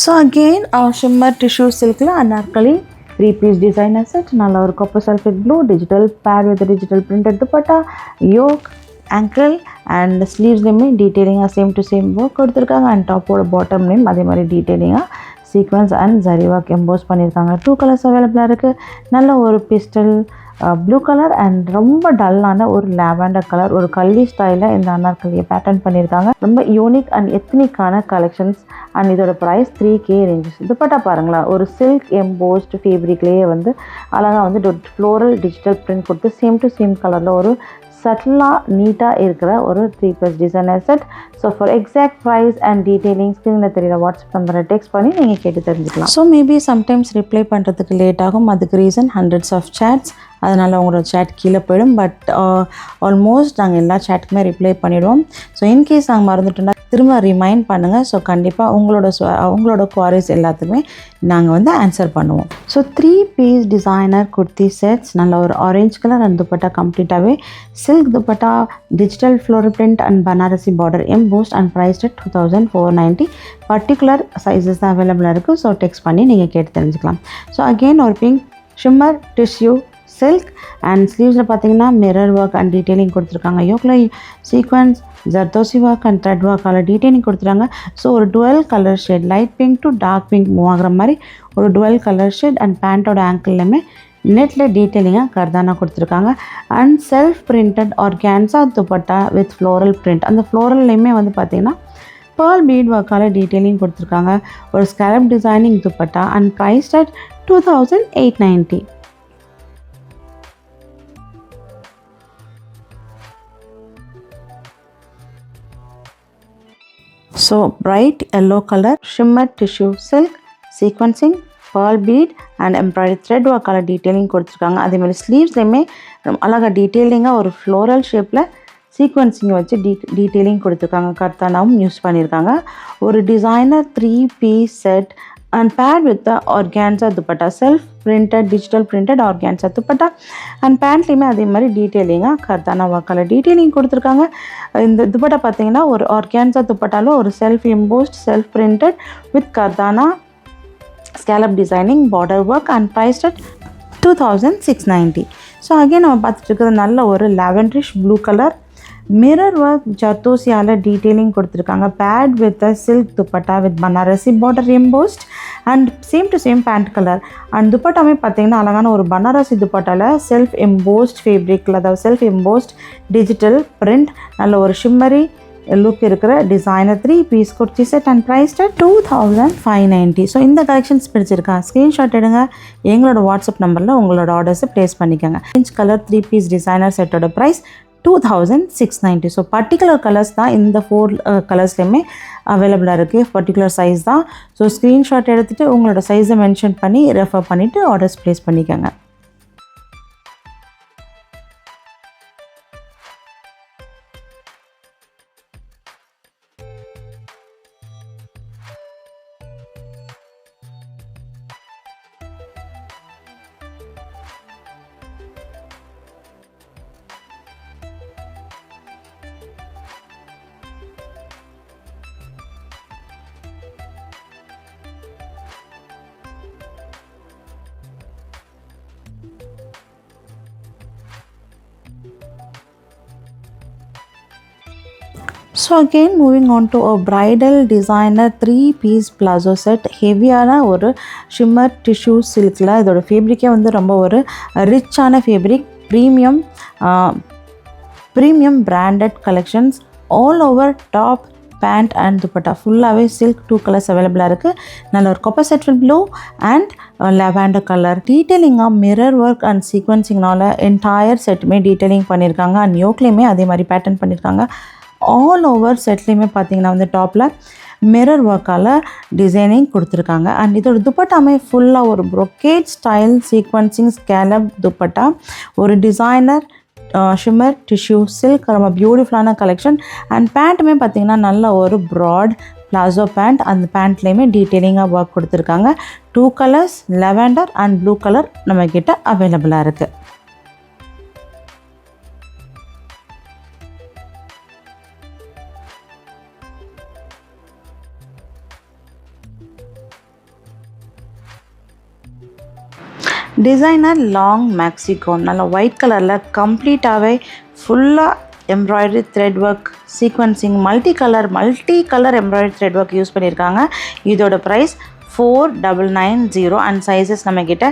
ஸோ அகெயின் ஷிம்மர் டிஷ்யூ சில்கில் அன்னார்கலி 3 பீஸ் டிசைனர் செட். நல்ல ஒரு copper sulphate blue, digital pair with digital printed dupatta, yoke, ankle and ஸ்லீவ்ஸ்லேயுமே டீட்டெயிலிங்காக same to same work கொடுத்துருக்காங்க. And டாப்போட பாட்டம்லேயும் அதே மாதிரி டீட்டெயிலிங்காக sequins and zari work EMBOSS பண்ணியிருக்காங்க. 2 கலர்ஸ் அவைலபிளாக இருக்குது. நல்ல ஒரு பிஸ்டல் ப்ளூ கலர் அண்ட் ரொம்ப டல்லான ஒரு லாவெண்டர் கலர், ஒரு கல்லி ஸ்டைலில் இந்த அன்னார்கலியை பேட்டர்ன் பண்ணியிருக்காங்க. ரொம்ப யூனிக் அண்ட் எத்னிக்கான கலெக்ஷன்ஸ். அண்ட் இதோட ப்ரைஸ் 3K ரேஞ்சஸ். துப்பட்டா பாருங்களேன், ஒரு சில்க் எம்போஸ்டு ஃபேப்ரிக்லேயே வந்து அழகாக வந்து ஃப்ளோரல் டிஜிட்டல் பிரிண்ட் கொடுத்து சேம் டு சேம் கலரில் ஒரு சட்டிலாக நீட்டாக இருக்கிற ஒரு 3 piece designer set. So for exact price and detailing ஸ்க்ரீனில் தெரியல வாட்ஸ்அப் நம்பரை டெக்ஸ்ட் பண்ணி நீங்கள் கேட்டு தெரிஞ்சுக்கலாம். ஸோ மேபி சம்டைம்ஸ் ரிப்ளை பண்ணுறதுக்கு லேட் ஆகும். அதுக்கு ரீசன் ஹண்ட்ரட்ஸ் ஆஃப் சேட்ஸ், அதனால் உங்களோட சேட் கீழே போயிடும். பட் ஆல்மோஸ்ட் நாங்கள் எல்லா சேட்டுக்குமே ரிப்ளை பண்ணிவிடுவோம். ஸோ இன்கேஸ் நாங்கள் மறந்துட்டோம்னா திரும்ப ரிமைண்ட் பண்ணுங்கள். ஸோ கண்டிப்பாக உங்களோட குவாரிஸ் எல்லாத்துக்குமே நாங்கள் வந்து ஆன்சர் பண்ணுவோம். So 3 piece designer kurti sets, நல்ல ஒரு ஆரஞ்ச் கலர் அண்ட் துப்பட்டா கம்ப்ளீட்டாகவே silk dupatta, digital floral print and Banarasi border embossed and priced at 2490. Particular sizes தான் அவைலபிளாக இருக்குது. ஸோ டெக்ஸ்ட் பண்ணி நீங்கள் கேட்டு தெரிஞ்சுக்கலாம். ஸோ அகெயின் ஒரு pink shimmer tissue silk and ஸ்லீவ்ஸில் பார்த்தீங்கன்னா மிரர் ஒர்க் அண்ட் டீட்டெயிலிங் கொடுத்துருக்காங்க. யோக்கில் sequins, zardozi work and thread ஒர்க்கால் டீட்டெயிலிங் கொடுத்துருக்காங்க. ஸோ ஒரு dual colour shade, light pink to dark pink move ஆகிற மாதிரி ஒரு டுவெல் கலர் ஷேட். அண்ட் பேண்ட்டோட ஆங்கிள்லையுமே நெட்டில் டீட்டெயிலிங்காக கர்தானா கொடுத்துருக்காங்க. And self printed organza dupatta with floral print. அந்த ஃப்ளோரல்லையுமே வந்து பார்த்திங்கன்னா பேர்ல் பீட் ஒர்க்கால் டீட்டெயிலிங் கொடுத்துருக்காங்க. ஒரு scallop designing dupatta and priced at 2890. So bright yellow color shimmer tissue silk sequencing pearl bead and embroidery thread work color detailing கொடுத்துருக்காங்க. அதே மாதிரி ஸ்லீவ்ஸ்லையுமே அழகாக டீட்டெயிலிங்காக ஒரு ஃப்ளோரல் ஷேப்பில் சீக்வன்சிங் வச்சு டீட்டெயிலிங் கொடுத்துருக்காங்க. கர்தானாவும் யூஸ் பண்ணியிருக்காங்க. ஒரு designer 3 piece set and paired with the organza dupatta, self printed digital printed organza dupatta and பேண்ட்லேயுமே அதே மாதிரி டீட்டெயிலிங்காக கர்தானா ஒர்க்கால் டீட்டெயிலிங் கொடுத்துருக்காங்க. இந்த துப்பட்டா பார்த்தீங்கன்னா ஒரு ஆர்கான்சா துப்பட்டாலும் ஒரு self embossed self printed with கர்தானா scallop designing border work and priced at 2690. So again நம்ம பார்த்துட்டு இருக்கிறது நல்ல ஒரு lavenderish blue colour mirror work ஜர்தோசியால் டீட்டெயிலிங் கொடுத்துருக்காங்க. Paired with a silk dupatta with Banarasi border embossed and same to same pant colour. And துப்பட்டாமே பார்த்தீங்கன்னா அழகான ஒரு பனாரசி துப்பட்டாவில் செல்ஃப் எம்போஸ்ட் ஃபேப்ரிக்கில், அதாவது செல்ஃப் எம்போஸ்ட் டிஜிட்டல் பிரிண்ட், நல்ல ஒரு ஷிம்மரி லுக் இருக்கிற designer 3-piece kurti set and price 2590. So இந்த கலெக்ஷன்ஸ் பிடிச்சிருக்கா ஸ்க்ரீன்ஷாட் எடுங்க, எங்களோட வாட்ஸ்அப் நம்பரில் உங்களோட ஆர்டர்ஸை ப்ளேஸ் பண்ணிக்கோங்க. ஆரஞ்ச் கலர் 3-piece டிசைனர் செட்டோட ப்ரைஸ் 2690. ஸோ பர்டிகுலர் கலர்ஸ் தான் இந்த 4 கலர்ஸ்லையுமே அவைலபிளாக இருக்குது, பர்டிகுலர் சைஸ் தான். ஸோ ஸ்க்ரீன்ஷாட் எடுத்துகிட்டு உங்களோட சைஸை மென்ஷன் பண்ணி ரெஃபர் பண்ணிவிட்டு ஆர்டர்ஸ் ப்ளேஸ் பண்ணிக்கோங்க. So again moving on to a bridal designer 3-piece palazzo set. ஹெவியான ஒரு ஷிம்மர் டிஷ்யூ சில்கில் இதோட ஃபேப்ரிக்கே வந்து ரொம்ப ஒரு ரிச்சான fabric, premium branded collections. All over top pant and dupatta ஃபுல்லாகவே சில்க் 2 கலர்ஸ் அவைலபிளாக இருக்குது. நல்ல ஒரு காப்பர் செட்ஃபில் ப்ளூ அண்ட் லாவெண்டர் கலர். டீட்டெயிலிங்காக மிரர் ஒர்க் அண்ட் சீக்வன்சிங்னால என்டையர் செட்டுமே டீட்டெயிலிங் பண்ணியிருக்காங்க. அண்ட் யோக்லேயுமே அதே மாதிரி பேட்டர்ன் பண்ணியிருக்காங்க. ஆல் ஓவர் செட்லேயுமே பார்த்தீங்கன்னா வந்து டாப்பில் மிரர் ஒர்க்கால் டிசைனிங் கொடுத்துருக்காங்க. அண்ட் இதோட துப்பட்டாமே ஃபுல்லாக ஒரு brocade style sequencing scallop dupatta, ஒரு டிசைனர் ஷிம்மர் டிஷ்யூ சில்க், ரொம்ப பியூட்டிஃபுல்லான கலெக்ஷன். அண்ட் பேண்ட்டுமே பார்த்திங்கன்னா நல்ல ஒரு ப்ராட் பிளாசோ பேண்ட். அந்த பேண்ட்லேயுமே டீட்டெயிலிங்காக ஒர்க் கொடுத்துருக்காங்க. 2 colours lavender and blue colour நம்மக்கிட்ட அவைலபிளாக இருக்குது. டிசைனர் லாங் மேக்ஸி கவுன் நல்ல ஒயிட் கலரில் கம்ப்ளீட்டாகவே ஃபுல்லாக embroidery thread work sequencing multi colour embroidery thread work use பண்ணியிருக்காங்க. இதோட ப்ரைஸ் 4990 அண்ட் சைஸஸ் நம்மக்கிட்ட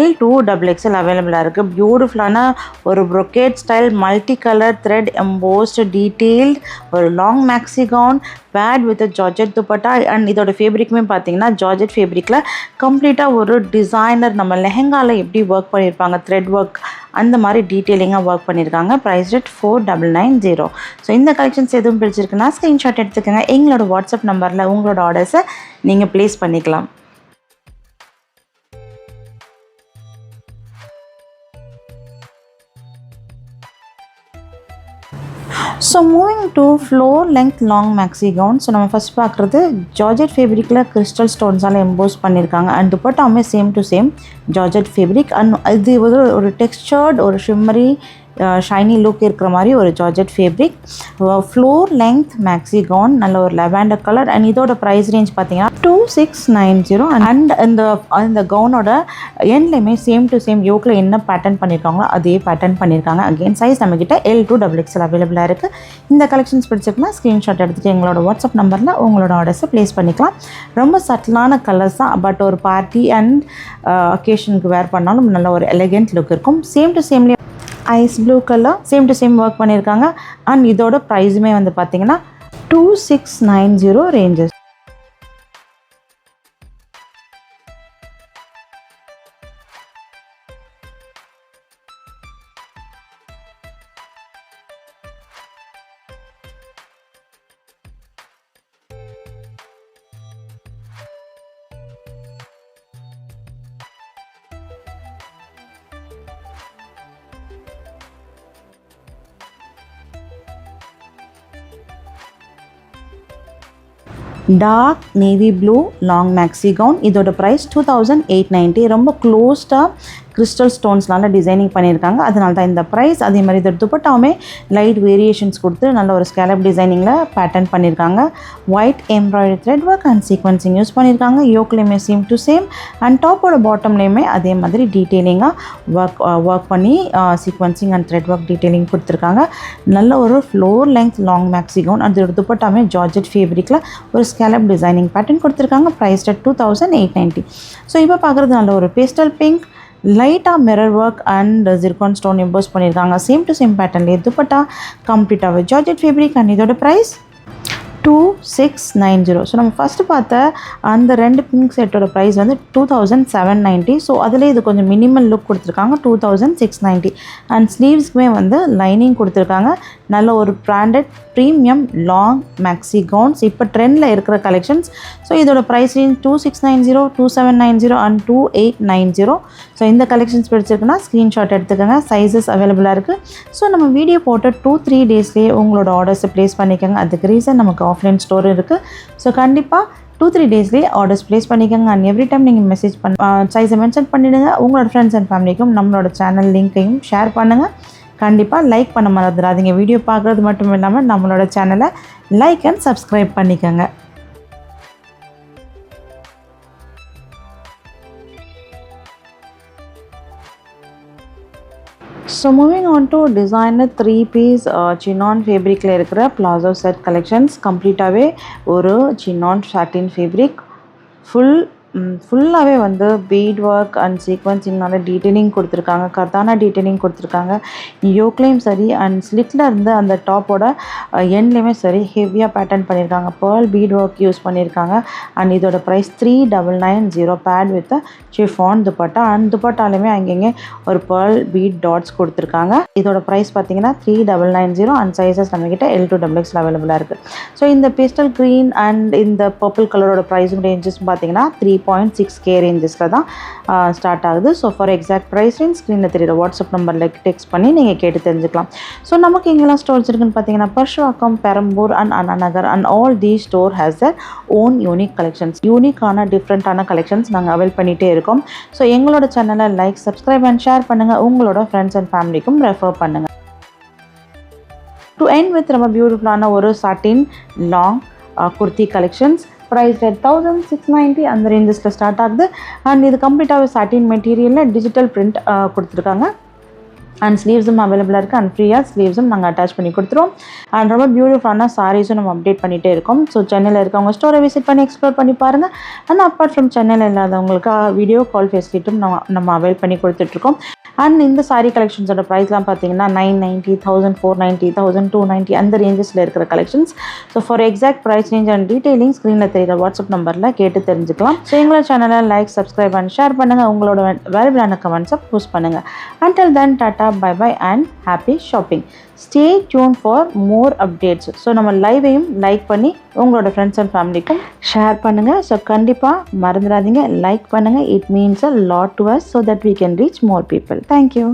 L2XXL அவைலபிளாக இருக்குது. பியூட்டிஃபுல்லான ஒரு brocade style multi colour thread embossed detailed ஒரு long maxi gown paired with georgette dupatta. And இதோட ஃபேப்ரிக்குமே பார்த்தீங்கன்னா ஜார்ஜெட் ஃபேப்ரிக்கில் கம்ப்ளீட்டாக ஒரு டிசைனர் நம்ம லெஹெங்காவில் எப்படி ஒர்க் பண்ணியிருப்பாங்க த்ரெட் ஒர்க் அந்த மாதிரி டீட்டெயிலிங்காக ஒர்க் பண்ணியிருக்காங்க. Price rate 4990. ஸோ இந்த கலெக்ஷன்ஸ் எதுவும் பிடிச்சிருக்குன்னா ஸ்க்ரீன்ஷாட் எடுத்துக்கோங்க, எங்களோட வாட்ஸ்அப் நம்பரில் உங்களோட ஆர்டர்ஸை நீங்கள் ப்ளேஸ் பண்ணிக்கலாம். So moving to floor length long maxi gown. So நம்ம ஃபஸ்ட் பார்க்குறது ஜார்ஜெட் ஃபேப்ரிக்கில் கிறிஸ்டல் ஸ்டோன்ஸால் எம்போஸ் பண்ணியிருக்காங்க. அண்ட் துப்பட்டாவுமே same to same georgette fabric. And இது ஒரு டெக்ஸ்சர்ட் ஒரு ஷிம்மரி ஷைனி லுக் இருக்கிற மாதிரி ஒரு georgette fabric. Floor length maxi gown நல்ல ஒரு லாவெண்டர் கலர். அண்ட் இதோட ப்ரைஸ் ரேஞ்ச் பார்த்தீங்கன்னா 2690. அண்ட் இந்த கவுனோட எண்ட்லேயுமே சேம் டு சேம் யோக்கில் என்ன பேட்டர்ன் பண்ணியிருக்காங்களோ அதே பேட்டர்ன் பண்ணியிருக்காங்க. அகெயின் சைஸ் நம்மக்கிட்ட L2XXL அவைலபிளாக இருக்குது. இந்த கலெக்ஷன்ஸ் பிடிச்சிருக்குன்னா ஸ்க்ரீன்ஷாட் எடுத்துகிட்டு எங்களோட வாட்ஸ்அப் நம்பரில் உங்களோட ஆர்டர்ஸை ப்ளேஸ் பண்ணிக்கலாம். ரொம்ப சட்டிலான கலர்ஸ் தான், பட் ஒரு பார்ட்டி அண்ட் அக்கேஷனுக்கு வேர் பண்ணாலும் நல்ல ஒரு எலிகென்ட் லுக் இருக்கும். சேம் டு சேம்லேயே ice blue colour same to same work பண்ணியிருக்காங்க. அண்ட் இதோட ப்ரைஸுமே வந்து பார்த்தீங்கன்னா 2690 ranges. Dark navy blue long maxi gown. இதோட ப்ரைஸ் 2890. ரொம்ப க்ளோஸ்டாக கிறிஸ்டல் ஸ்டோன்ஸ்னால டிசைனிங் பண்ணியிருக்காங்க, அதனால தான் இந்த ப்ரைஸ். அதே மாதிரி இதோட துப்பட்டாவுமே லைட் வேரியேஷன்ஸ் கொடுத்து நல்ல ஒரு ஸ்கேலப் டிசைனிங்கில் பேட்டர்ன் பண்ணியிருக்காங்க. White embroidery thread work and sequencing use பண்ணியிருக்காங்க. யோக்லேயுமே சேம் டு சேம். அண்ட் டாப்போட பாட்டம்லேயுமே அதே மாதிரி டீட்டெயிலிங்காக ஒர்க் பண்ணி sequencing and thread work detailing கொடுத்துருக்காங்க. நல்ல ஒரு floor length long maxi gown. அதோட துப்பட்டாவுமே ஜார்ஜெட் ஃபேப்ரிக்கில் ஒரு ஸ்கேலப் டிசைனிங் பேட்டர்ன் கொடுத்துருக்காங்க. ப்ரைஸ் 2890. ஸோ இப்போ பார்க்குறது நல்ல ஒரு பேஸ்டல் பிங்க் லைட்டாக mirror work and zircon stone emboss பண்ணியிருக்காங்க. சேம் டு சேம் பேட்டர்ன்லேயே துப்பட்டா கம்ப்ளீட்டாக ஜார்ஜெட் ஃபேப்ரிக். அண்ட் இதோட ப்ரைஸ் 2690. ஸோ நம்ம ஃபஸ்ட்டு பார்த்த அந்த 2 பிங்க் செட்டோட ப்ரைஸ் வந்து 2790. ஸோ அதில் இது கொஞ்சம் மினிமல் லுக் கொடுத்துருக்காங்க 2690. அண்ட் ஸ்லீவ்ஸ்க்குமே வந்து லைனிங் கொடுத்துருக்காங்க. நல்ல ஒரு branded premium long maxi gowns இப்போ ட்ரெண்டில் இருக்கிற கலெக்ஷன்ஸ். ஸோ இதோட ப்ரைஸ் ரேஞ்ச் 2690, 2790 அண்ட் 2890. ஸோ இந்த கலெக்ஷன்ஸ் பிடிச்சிருக்குன்னா ஸ்க்ரீன்ஷாட் எடுத்துக்கோங்க. சைஸஸ் அவைலபிளாக இருக்குது. ஸோ நம்ம வீடியோ போட்டு 2-3 டேஸ்லேயே உங்களோட ஆர்டர்ஸை ப்ளேஸ் பண்ணிக்கோங்க. அதுக்கு ரீசன் நமக்கு ஆஃப்லைன் ஸ்டோர் இருக்குது. ஸோ கண்டிப்பாக 2-3 டேஸ்லேயே ஆர்டர்ஸ் ப்ளேஸ் பண்ணிக்கோங்க. அண்ட் எவ்ரி டைம் நீங்கள் மெசேஜ் சைஸை மென்ஷன் பண்ணிவிடுங்க. உங்களோட ஃப்ரெண்ட்ஸ் அண்ட் ஃபேமிலிக்கும் நம்மளோட சேனல் லிங்க்கையும் ஷேர் பண்ணுங்கள். கண்டிப்பாக லைக் பண்ண மறந்துடாதீங்க. வீடியோ பார்க்குறது மட்டும் இல்லாமல் நம்மளோட சேனலை லைக் அண்ட் சப்ஸ்கிரைப் பண்ணிக்கோங்க. So moving on to designer 3-piece chinon ஃபேப்ரிக்கில் இருக்கிற பிளாசோ செட் கலெக்ஷன்ஸ். கம்ப்ளீட்டாகவே ஒரு சின்னான் சாட்டின் ஃபேப்ரிக். ஃபுல்லாகவே வந்து பீட் ஒர்க் அண்ட் சீக்வன்சிங்னால டீட்டெயிலிங் கொடுத்துருக்காங்க. கர்தானா டீட்டெயிலிங் கொடுத்துருக்காங்க. யோக்லேயும் சரி அண்ட் ஸ்லிட்டில் இருந்து அந்த டாப்போட எண்ட்லேயுமே சரி ஹெவியாக பேட்டர்ன் பண்ணியிருக்காங்க. பேர்ல் பீட் ஒர்க் யூஸ் பண்ணியிருக்காங்க. அண்ட் இதோட price 3990 paired with chiffon dupatta. And துப்பட்டாலுமே அங்கங்கே ஒரு பேர்ல் பீட் டாட்ஸ் கொடுத்துருக்காங்க. இதோட ப்ரைஸ் பார்த்தீங்கன்னா 3990 அண்ட் சைஸஸ் நம்மக்கிட்ட L2XXL அவைலபிளாக இருக்குது. ஸோ இந்த பேஸ்டல் க்ரீன் அண்ட் இந்த பர்பிள் கலரோட ப்ரைஸும் ரேஞ்சஸ் பார்த்தீங்கன்னா 3.6K ரேஞ்சஸில் தான் ஸ்டார்ட் ஆகுது. So for exact price range ஸ்க்ரீனில் தெரியுற வாட்ஸ்அப் நம்பரில் டெக்ஸ்ட் பண்ணி நீங்கள் கேட்டு தெரிஞ்சுக்கலாம். ஸோ நமக்கு எங்கெல்லாம் ஸ்டோர்ஸ் இருக்குன்னு பார்த்தீங்கன்னா Purasawalkam, Perambur and Anna Nagar and all the store has their own unique collections. யூனிக்கான டிஃப்ரெண்ட்டான கலெக்ஷன்ஸ் நாங்கள் அவைல் பண்ணிகிட்டே இருக்கோம். ஸோ எங்களோட சேனலை லைக், சப்ஸ்கிரைப் அண்ட் ஷேர் பண்ணுங்கள். உங்களோட ஃப்ரெண்ட்ஸ் அண்ட் ஃபேமிலிக்கும் ரெஃபர் பண்ணுங்கள். டு எண்ட் வித் ரொம்ப பியூட்டிஃபுல்லான ஒரு சாட்டின் லாங் குர்த்தி கலெக்ஷன்ஸ். ப்ரைஸ் 1690 அந்த ரேஞ்சஸில் ஸ்டார்ட் ஆகுது. அண்ட் இது கம்ப்ளீட்டாக சாட்டின் மெட்டீரியலில் டிஜிட்டல் பிரிண்ட் கொடுத்துருக்காங்க. அண்ட் ஸ்லீவ்ஸும் அவைலபிளாக இருக்குது. அண்ட் ஃப்ரீயாக ஸ்லீவ்ஸும் நாங்கள் அட்டாச் பண்ணி கொடுத்துருவோம். அண்ட் ரொம்ப பியூட்டிஃபுல்லான சாரீஸும் நம்ம அப்டேட் பண்ணிகிட்டே இருக்கோம். ஸோ சென்னையில் இருக்கவங்க ஸ்டோரை விசிட் பண்ணி எக்ஸ்ப்ளோர் பண்ணி பாருங்கள். அண்ட் அப்பார்ட் ஃப்ரம் சென்னையில் இல்லாதவங்களுக்கு வீடியோ கால் ஃபெசிலிட்டியும் நம்ம அவைல் பண்ணி கொடுத்துட்ருக்கோம். அண்ட் இந்த சாரீ கலெக்ஷன்ஸோட ப்ரைஸ்லாம் பார்த்தீங்கன்னா 990, 1490, 1290 அந்த ரேஞ்சஸில் இருக்கிற collections. So for exact price range and detailing ஸ்க்ரீனில் தெரியுற வாட்ஸ்அப் நம்பரில் கேட்டு தெரிஞ்சுக்கலாம். ஸோ எங்களோட சேனலை லைக், சப்ஸ்கிரைப் அண்ட் ஷேர் பண்ணுங்கள். உங்களோட வேல்யூபிளான கமெண்ட்ஸை போஸ்ட் பண்ணுங்கள். Until then tata, bye bye and happy shopping. Stay tuned for more updates. So நம்ம லைவையும் லைக் பண்ணி உங்களோட ஃப்ரெண்ட்ஸ் அண்ட் ஃபேமிலிக்கும் ஷேர் பண்ணுங்கள். ஸோ கண்டிப்பாக மறந்துடாதீங்க, லைக் பண்ணுங்கள். It means a lot to us so that we can reach more people. Thank you.